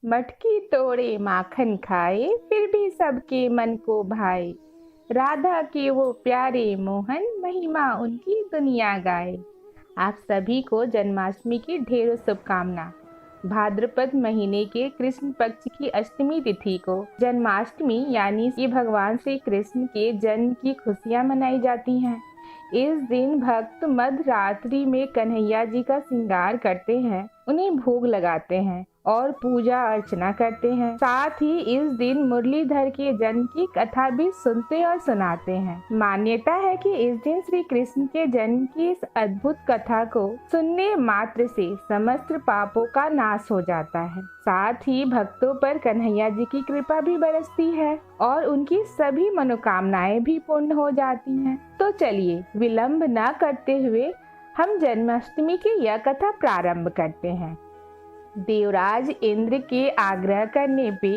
मटकी तोड़े माखन खाए, फिर भी सबके मन को भाए। राधा के वो प्यारे मोहन, महिमा उनकी दुनिया गाए। आप सभी को जन्माष्टमी की ढेरों शुभकामना। भाद्रपद महीने के कृष्ण पक्ष की अष्टमी तिथि को जन्माष्टमी यानी कि भगवान श्री कृष्ण के जन्म की खुशियां मनाई जाती हैं। इस दिन भक्त मध्य रात्रि में कन्हैया जी का श्रृंगार करते हैं, उन्हें भोग लगाते हैं और पूजा अर्चना करते हैं। साथ ही इस दिन मुरलीधर के जन्म की कथा भी सुनते और सुनाते हैं। मान्यता है कि इस दिन श्री कृष्ण के जन्म की इस अद्भुत कथा को सुनने मात्र से समस्त पापों का नाश हो जाता है। साथ ही भक्तों पर कन्हैया जी की कृपा भी बरसती है और उनकी सभी मनोकामनाएं भी पूर्ण हो जाती हैं। तो चलिए विलंब न करते हुए हम जन्माष्टमी की यह कथा प्रारंभ करते हैं। देवराज इंद्र के आग्रह करने पे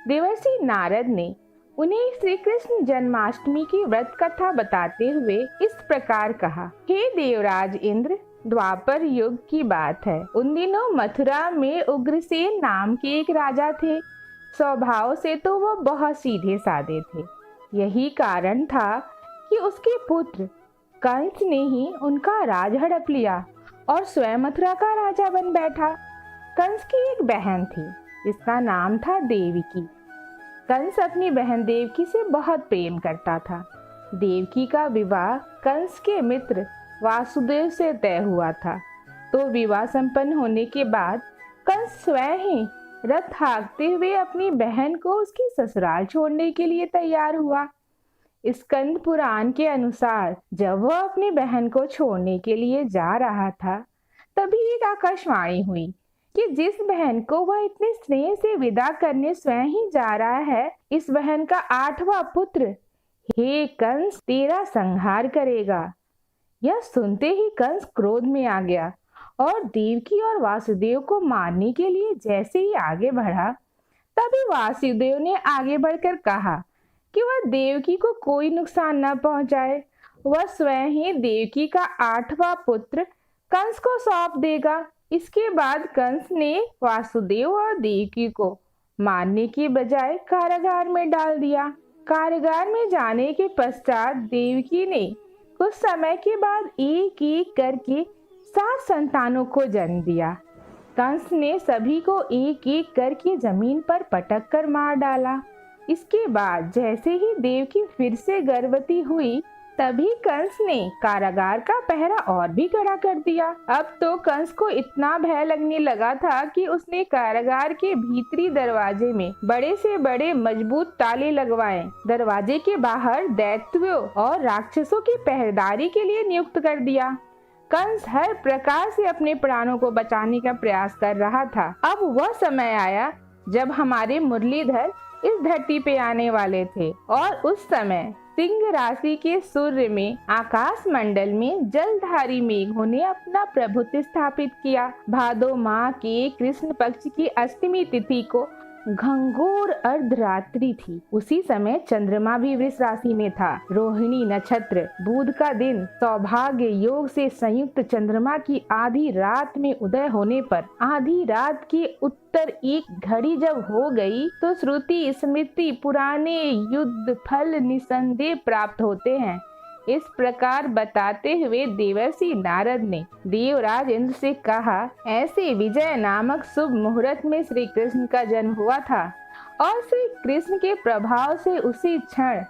देवर्षि नारद ने उन्हें श्री कृष्ण जन्माष्टमी की व्रत कथा बताते हुए इस प्रकार कहा। हे देवराज इंद्र, द्वापर युग की बात है। उन दिनों मथुरा में उग्रसेन नाम के एक राजा थे। स्वभाव से तो वो बहुत सीधे साधे थे। यही कारण था कि उसके पुत्र कंस ने ही उनका राज हड़प लिया और स्वयं मथुरा का राजा बन बैठा। कंस की एक बहन थी जिसका नाम था देवकी। कंस अपनी बहन देवकी से बहुत प्रेम करता था। देवकी का विवाह कंस के मित्र वासुदेव से तय हुआ था। तो विवाह संपन्न होने के बाद कंस स्वयं ही रथ हाँकते हुए अपनी बहन को उसकी ससुराल छोड़ने के लिए तैयार हुआ। स्कंद पुराण के अनुसार जब वह अपनी बहन को छोड़ने के लिए जा रहा था, तभी एक आकाशवाणी हुई कि जिस बहन को वह इतने स्नेह से विदा करने स्वयं ही जा रहा है, इस बहन का 8वां पुत्र हे कंस तेरा संहार करेगा। यह सुनते ही कंस क्रोध में आ गया और देवकी और वासुदेव को मारने के लिए जैसे ही आगे बढ़ा, तभी वासुदेव ने आगे बढ़कर कहा कि वह देवकी को कोई नुकसान न पहुंचाए। वह स्वयं ही देवकी का 8वां पुत्र कंस को सौंप देगा। इसके बाद कंस ने वासुदेव और देवकी को मारने की बजाय कारागार में डाल दिया। कारागार में जाने के पश्चात देवकी ने कुछ समय के बाद एक एक करके 7 संतानों को जन्म दिया। कंस ने सभी को एक एक करके जमीन पर पटक कर मार डाला। इसके बाद जैसे ही देवकी फिर से गर्भवती हुई, तभी कंस ने कारागार का पहरा और भी कड़ा कर दिया। अब तो कंस को इतना भय लगने लगा था कि उसने कारागार के भीतरी दरवाजे में बड़े से बड़े मजबूत ताले लगवाए। दरवाजे के बाहर दैत्यों और राक्षसों की पहरेदारी के लिए नियुक्त कर दिया। कंस हर प्रकार से अपने प्राणों को बचाने का प्रयास कर रहा था। अब वह समय आया जब हमारे मुरलीधर इस धरती पे आने वाले थे और उस समय सिंह राशि के सूर्य में आकाश मंडल में जलधारी मेघों ने अपना प्रभुत्व स्थापित किया। भादो माह के कृष्ण पक्ष की अष्टमी तिथि को घंघोर अर्धरात्रि थी। उसी समय चंद्रमा भी वृष राशि में था। रोहिणी नक्षत्र बुध का दिन सौभाग्य योग से संयुक्त चंद्रमा की आधी रात में उदय होने पर आधी रात की उत्तर एक घड़ी जब हो गई, तो श्रुति स्मृति पुराने युद्ध फल निसंदेह प्राप्त होते हैं। इस प्रकार बताते हुए देवर्षि नारद ने देवराज इंद्र से कहा, ऐसे विजय नामक शुभ मुहूर्त में श्री कृष्ण का जन्म हुआ था और श्री कृष्ण के प्रभाव से उसी क्षण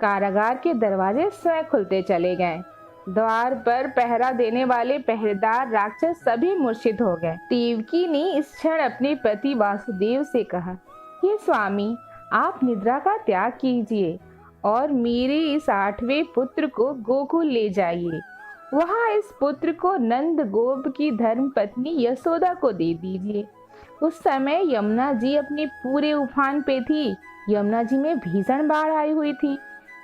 कारागार के दरवाजे स्वयं खुलते चले गए। द्वार पर पहरा देने वाले पहरेदार राक्षस सभी मूर्छित हो गए। देवकी ने इस क्षण अपने पति वासुदेव से कहा, हे स्वामी, आप निद्रा का त्याग कीजिए और मेरे इस 8वें पुत्र को गोकुल ले जाइए। वहाँ इस पुत्र को नंद गोप की धर्म पत्नी यशोदा को दे दीजिए। उस समय यमुना जी अपने पूरे उफान पे थी। यमुना जी में भीषण बाढ़ आई हुई थी,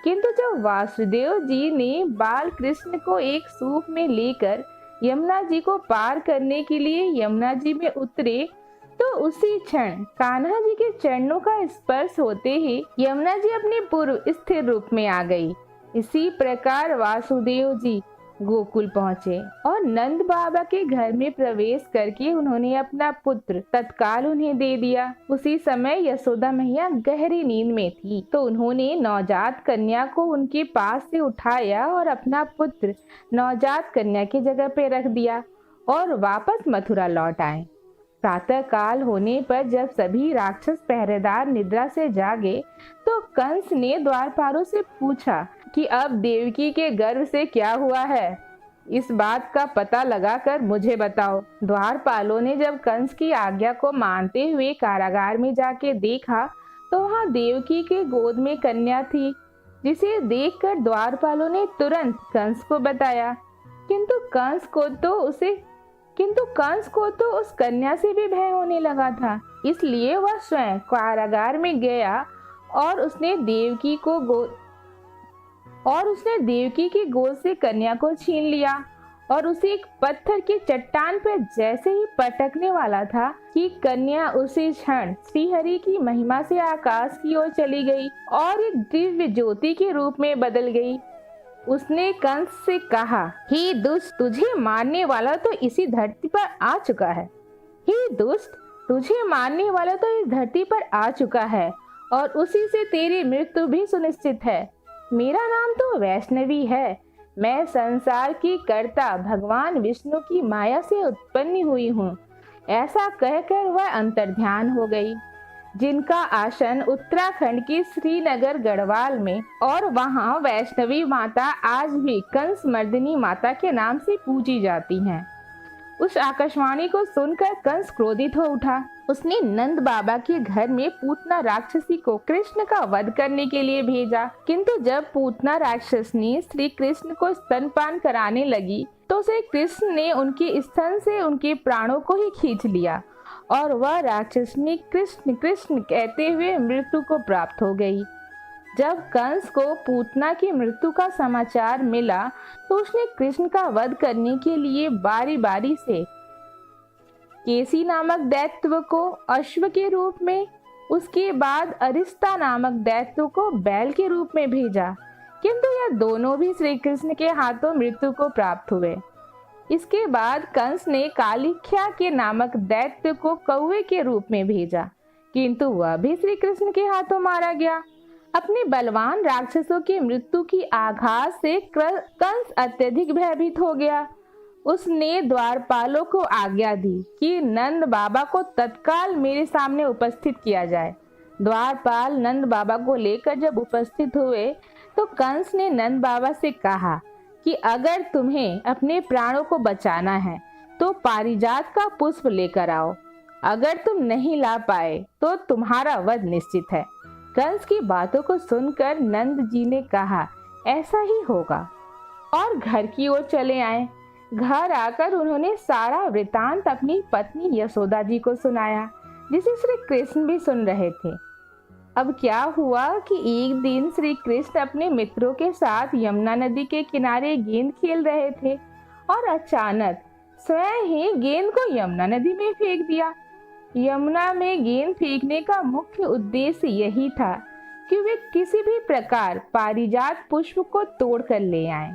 किंतु जब वासुदेव जी ने बाल कृष्ण को एक सूप में लेकर यमुना जी को पार करने के लिए यमुना जी में उतरे, तो उसी क्षण कान्हा जी के चरणों का स्पर्श होते ही यमुना जी अपने पूर्व स्थिर रूप में आ गई। इसी प्रकार वासुदेव जी गोकुल पहुँचे और नंद बाबा के घर में प्रवेश करके उन्होंने अपना पुत्र तत्काल उन्हें दे दिया। उसी समय यशोदा मैया गहरी नींद में थी, तो उन्होंने नवजात कन्या को उनके पास से उठाया और अपना पुत्र नवजात कन्या की जगह पे रख दिया और वापस मथुरा लौट आए। प्रातः काल होने पर जब सभी राक्षस पहरेदार निद्रा से जागे तो कंस ने द्वारपालों से पूछा कि अब देवकी के गर्भ से क्या हुआ है, इस बात का पता लगाकर मुझे बताओ। द्वारपालों ने जब कंस की आज्ञा को मानते हुए कारागार में जाके देखा तो वहाँ देवकी के गोद में कन्या थी, जिसे देखकर द्वारपालों ने तुरंत कंस को बताया। किंतु कंस को तो उस कन्या से भी भय होने लगा था, इसलिए वह स्वयं कारागार में गया और उसने देवकी की गोद से कन्या को छीन लिया और उसे एक पत्थर की चट्टान पर जैसे ही पटकने वाला था कि कन्या उसी क्षण श्रीहरि की महिमा से आकाश की ओर चली गई और एक दिव्य ज्योति के रूप में बदल गई। उसने कंस से कहा, हे दुष्ट, तुझे मारने वाला तो इसी धरती पर आ चुका है। हे दुष्ट, तुझे मारने वाला तो इस धरती पर आ चुका है और उसी से तेरी मृत्यु भी सुनिश्चित है। मेरा नाम तो वैष्णवी है। मैं संसार की कर्ता भगवान विष्णु की माया से उत्पन्न हुई हूँ। ऐसा कहकर वह अंतर्ध्यान हो गई, जिनका आसन उत्तराखंड की श्रीनगर गढ़वाल में और वहाँ वैष्णवी माता आज भी कंस मर्दिनी माता के नाम से पूजी जाती हैं। उस आकाशवाणी को सुनकर कंस क्रोधित हो उठा। उसने नंद बाबा के घर में पूतना राक्षसी को कृष्ण का वध करने के लिए भेजा, किंतु जब पूतना राक्षसनी श्री कृष्ण को स्तनपान कराने लगी तो श्री कृष्ण ने उनके स्तन से उनके प्राणों को ही खींच लिया और वह राक्षसनी कृष्ण कृष्ण कहते हुए मृत्यु को प्राप्त हो गई। जब कंस को पूतना की मृत्यु का समाचार मिला तो उसने कृष्ण का वध करने के लिए बारी बारी से केसी नामक दैत्य को अश्व के रूप में, उसके बाद अरिस्ता नामक दैत्य को बैल के रूप में भेजा, किंतु यह दोनों भी श्री कृष्ण के हाथों मृत्यु को प्राप्त हुए। इसके बाद कंस ने कालिख्या के नामक दैत्य को कौवे के रूप में भेजा, किंतु वह भी श्री कृष्ण के हाथों मारा गया। अपने बलवान राक्षसों की मृत्यु की आघात से कंस अत्यधिक भयभीत हो गया। उसने द्वारपालों को आज्ञा दी कि नंद बाबा को तत्काल मेरे सामने उपस्थित किया जाए। द्वारपाल नंद बाबा को लेकर जब उपस्थित हुए तो कंस ने नंद बाबा से कहा कि अगर तुम्हें अपने प्राणों को बचाना है तो पारिजात का पुष्प लेकर आओ, अगर तुम नहीं ला पाए तो तुम्हारा वध निश्चित है। कंस की बातों को सुनकर नंद जी ने कहा, ऐसा ही होगा, और घर की ओर चले आए। घर आकर उन्होंने सारा वृतांत अपनी पत्नी यशोदा जी को सुनाया, जिसे श्री कृष्ण भी सुन रहे थे। अब क्या हुआ कि एक दिन श्री कृष्ण अपने मित्रों के साथ यमुना नदी के किनारे गेंद खेल रहे थे और अचानक स्वयं ही गेंद को यमुना नदी में फेंक दिया। यमुना में गेंद फेंकने का मुख्य उद्देश्य यही था कि वे किसी भी प्रकार पारिजात पुष्प को तोड़ कर ले आएं।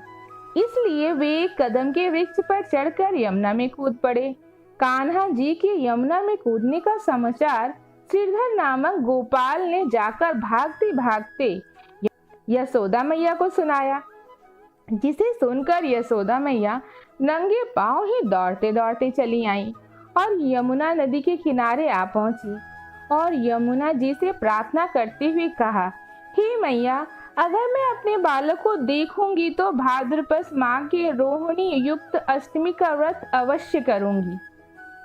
इसलिए वे कदम के वृक्ष पर चढ़कर यमुना में कूद पड़े। कान्हा जी के यमुना में कूदने का समाचार श्रीधर नामक गोपाल ने जाकर भागते भागते यशोदा मैया को सुनाया, जिसे सुनकर यशोदा मैया नंगे पांव ही दौड़ते दौड़ते चली आईं और यमुना नदी के किनारे आ पहुंची और यमुना जी से प्रार्थना करते हुए कहा, हे मैया, अगर मैं अपने बालक को देखूंगी तो भाद्रपद माह के रोहिणी युक्त अष्टमी का व्रत अवश्य करूंगी,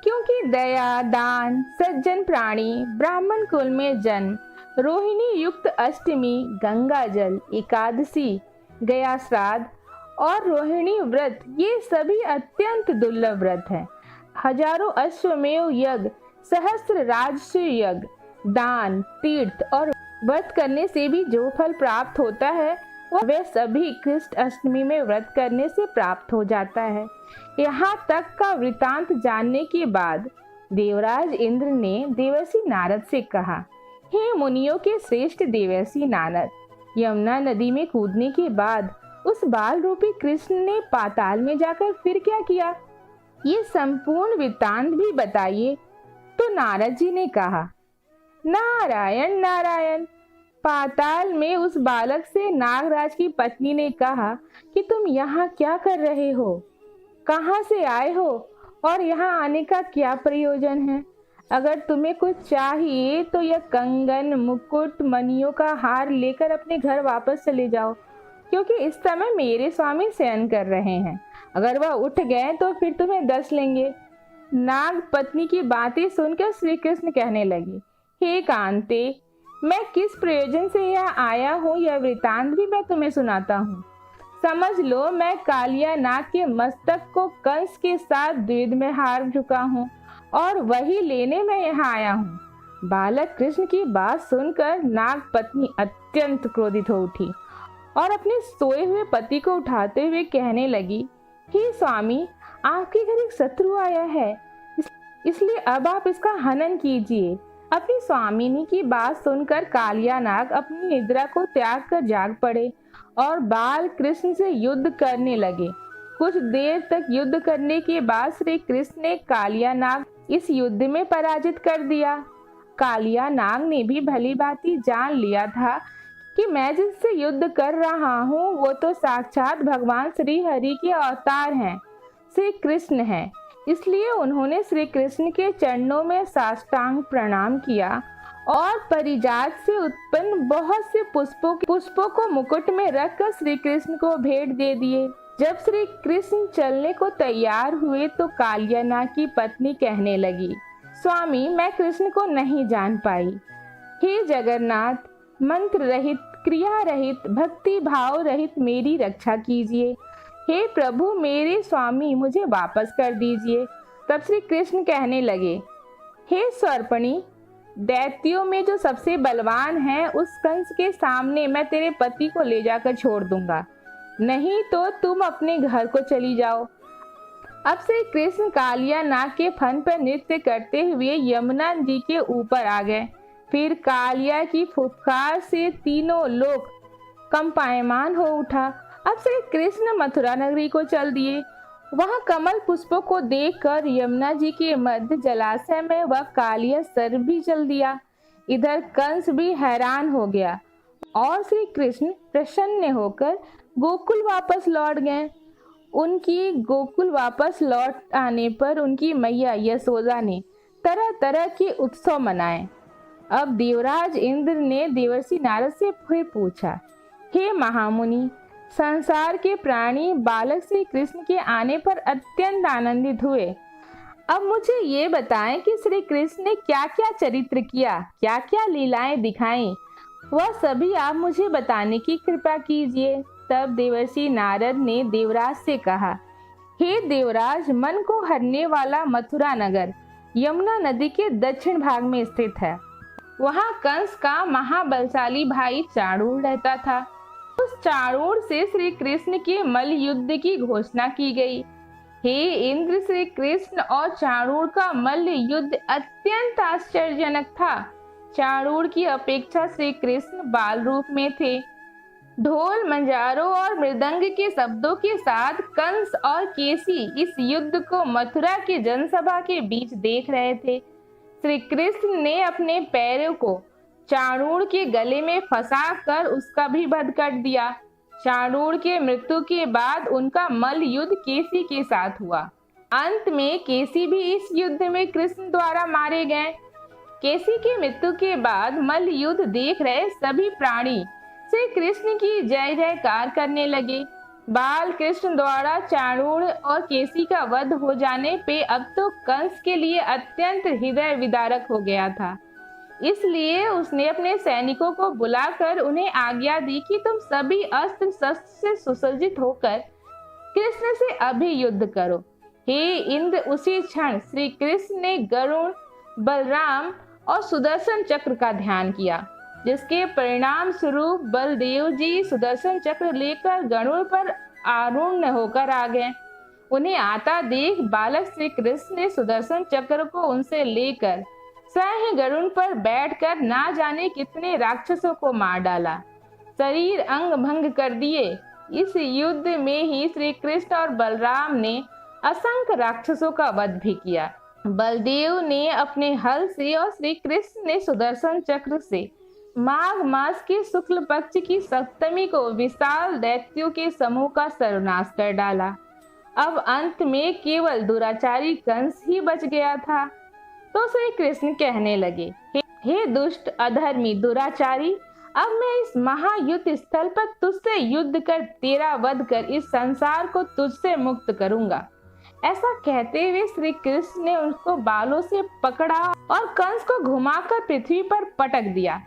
क्योंकि दया, दान, सज्जन प्राणी, ब्राह्मण कुल में जन्म, रोहिणी युक्त अष्टमी, गंगा जल, एकादशी, गया श्राद्ध और रोहिणी व्रत, ये सभी अत्यंत दुर्लभ व्रत हैं। हजारों अश्वमेव यज्ञ, सहस्त्र राजस्व यज्ञ, दान, तीर्थ और व्रत करने से भी जो फल प्राप्त होता है वह सभी कृष्ण अष्टमी में व्रत करने से प्राप्त हो जाता है। यहाँ तक का वृतांत जानने के बाद देवराज इंद्र ने देवर्षि नारद से कहा, हे मुनियों के श्रेष्ठ देवर्षि नारद, यमुना नदी में कूदने के बाद उस बाल रूपी कृष्ण ने पाताल में जाकर फिर क्या किया, ये संपूर्ण वृत्तांत भी बताइए। तो नारद जी ने कहा, नारायण नारायण। पाताल में उस बालक से नागराज की पत्नी ने कहा कि तुम यहाँ क्या कर रहे हो, कहाँ से आए हो और यहाँ आने का क्या प्रयोजन है। अगर तुम्हें कुछ चाहिए तो यह कंगन, मुकुट, मणियों का हार लेकर अपने घर वापस चले जाओ, क्योंकि इस समय मेरे स्वामी शयन कर रहे हैं। अगर वह उठ गए तो फिर तुम्हें डस लेंगे। नाग पत्नी की बातें सुनकर श्री कृष्ण कहने लगे, हे कांते, मैं किस प्रयोजन से यहाँ आया हूँ यह वृतांत भी मैं तुम्हें सुनाता हूँ। समझ लो, मैं कालिया नाग के मस्तक को कंस के साथ द्विध में हार चुका हूँ और वही लेने मैं यहाँ आया हूँ। बालक कृष्ण की बात सुनकर नाग पत्नी अत्यंत क्रोधित हो उठी और अपने सोए हुए पति को उठाते हुए कहने लगी, हे स्वामी, आपके घर एक शत्रु आया है, इसलिए अब आप इसका हनन कीजिए। अपनी स्वामिनी की बात सुनकर कालिया नाग अपनी निद्रा को त्याग कर जाग पड़े और बाल कृष्ण से युद्ध करने लगे। कुछ देर तक युद्ध करने के बाद श्री कृष्ण ने कालिया नाग इस युद्ध में पराजित कर दिया। कालिया नाग ने भी भली भांति जान लिया था कि मैं जिससे युद्ध कर रहा हूँ वो तो साक्षात भगवान श्री हरि के अवतार हैं, श्री कृष्ण हैं। इसलिए उन्होंने श्री कृष्ण के चरणों में साष्टांग प्रणाम किया और परिजात से उत्पन्न बहुत से पुष्पों को मुकुट में रखकर श्री कृष्ण को भेंट दे दिए। जब श्री कृष्ण चलने को तैयार हुए तो कालिया नाग की पत्नी कहने लगी, स्वामी, मैं कृष्ण को नहीं जान पाई। हे जगन्नाथ, मंत्र रहित, क्रिया रहित, भक्ति भाव रहित मेरी रक्षा कीजिए। हे प्रभु, मेरे स्वामी, मुझे वापस कर दीजिए। तब श्री कृष्ण कहने लगे, हे स्वर्पणी, दैत्यों में जो सबसे बलवान है उस कंस के सामने मैं तेरे पति को ले जाकर छोड़ दूंगा, नहीं तो तुम अपने घर को चली जाओ। अब श्री कृष्ण कालिया नाग के फन पर नृत्य करते हुए यमुना जी के ऊपर आ गए। फिर कालिया की फुफकार से तीनों लोक कंपायमान हो उठा। अब श्री कृष्ण मथुरा नगरी को चल दिए। वहां कमल पुष्पों को देखकर यमुना जी के मध्य जलाशय में वह कालिया सर भी चल दिया। इधर कंस भी हैरान हो गया और श्री कृष्ण प्रसन्न होकर गोकुल वापस लौट गए। उनकी गोकुल वापस लौट आने पर उनकी मैया यशोदा ने तरह तरह के उत्सव मनाए। अब देवराज इंद्र ने देवर्षि नारद से फिर पूछा, हे महामुनि, संसार के प्राणी बालक श्री कृष्ण के आने पर अत्यंत आनंदित हुए। अब मुझे ये बताएं कि श्री कृष्ण ने क्या क्या चरित्र किया, क्या क्या लीलाएं दिखाई, वह सभी आप मुझे बताने की कृपा कीजिए। तब देवर्षि नारद ने देवराज से कहा, हे देवराज, मन को हरने वाला मथुरा नगर यमुना नदी के दक्षिण भाग में स्थित है। वहाँ कंस का महाबलशाली भाई चाणूर रहता था। उस चाणूर से श्री कृष्ण के मल्ल युद्ध की घोषणा की गई। हे इंद्र, श्री कृष्ण और चाणूर का मल्ल युद्ध अत्यंत आश्चर्यजनक था। चाणूर की अपेक्षा श्री कृष्ण बाल रूप में थे। ढोल, मंजारों और मृदंग के शब्दों के साथ कंस और केसी इस युद्ध को मथुरा की जनसभा के बीच देख रहे थे। श्री कृष्ण ने अपने पैरों को चाणूर के गले में फंसाकर उसका भी वध कर दिया। चाणूर के मृत्यु के बाद उनका मल्ल युद्ध केसी के साथ हुआ। अंत में केसी भी इस युद्ध में कृष्ण द्वारा मारे गए। केसी की मृत्यु के बाद मल्ल युद्ध देख रहे सभी प्राणी श्री कृष्ण की जय जयकार करने लगे। बाल कृष्ण द्वारा चाणूर और केसी का वध हो जाने पे अब तो कंस के लिए अत्यंत हृदय विदारक हो गया था। इसलिए उसने अपने सैनिकों को बुलाकर उन्हें आज्ञा दी कि तुम सभी अस्त्र शस्त्र से सुसज्जित होकर कृष्ण से अभी युद्ध करो। हे इंद्र, उसी क्षण श्री कृष्ण ने गरुड़, बलराम और सुदर्शन चक्र का ध्यान किया, जिसके परिणाम स्वरूप बलदेव जी सुदर्शन चक्र लेकर गरुड़ पर आरूढ़ होकर आ गए। उन्हें आता देख बालक श्री कृष्ण ने सुदर्शन चक्र को उनसे लेकर स्वयं गरुड़ पर बैठकर ना जाने कितने राक्षसों को मार डाला, शरीर अंग भंग कर दिए इस युद्ध में ही श्री कृष्ण और बलराम ने असंख्य राक्षसों का वध भी किया। बलदेव ने अपने हल से और श्री कृष्ण ने सुदर्शन चक्र से माघ मास के शुक्ल पक्ष की सप्तमी को विशाल दैत्यों के समूह का सर्वनाश कर डाला। अब अंत में केवल दुराचारी कंस ही बच गया था। तो श्री कृष्ण कहने लगे, हे दुष्ट अधर्मी दुराचारी, अब मैं इस महायुद्ध स्थल पर तुझसे युद्ध कर तेरा वध कर इस संसार को तुझसे मुक्त करूंगा। ऐसा कहते हुए श्री कृष्ण ने उसको बालों से पकड़ा और कंस को घुमाकर पृथ्वी पर पटक दिया,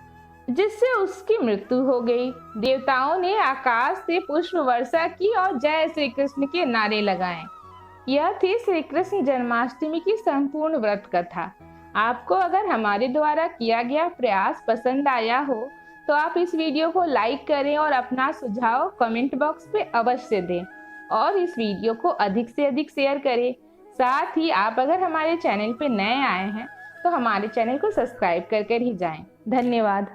जिससे उसकी मृत्यु हो गई। देवताओं ने आकाश से पुष्प वर्षा की और जय श्री कृष्ण के नारे लगाए। यह थी श्री कृष्ण जन्माष्टमी की संपूर्ण व्रत कथा। आपको अगर हमारे द्वारा किया गया प्रयास पसंद आया हो तो आप इस वीडियो को लाइक करें और अपना सुझाव कमेंट बॉक्स पे अवश्य दें और इस वीडियो को अधिक से अधिक शेयर करें। साथ ही आप अगर हमारे चैनल पे नए आए हैं तो हमारे चैनल को सब्सक्राइब कर ही जाएं। धन्यवाद।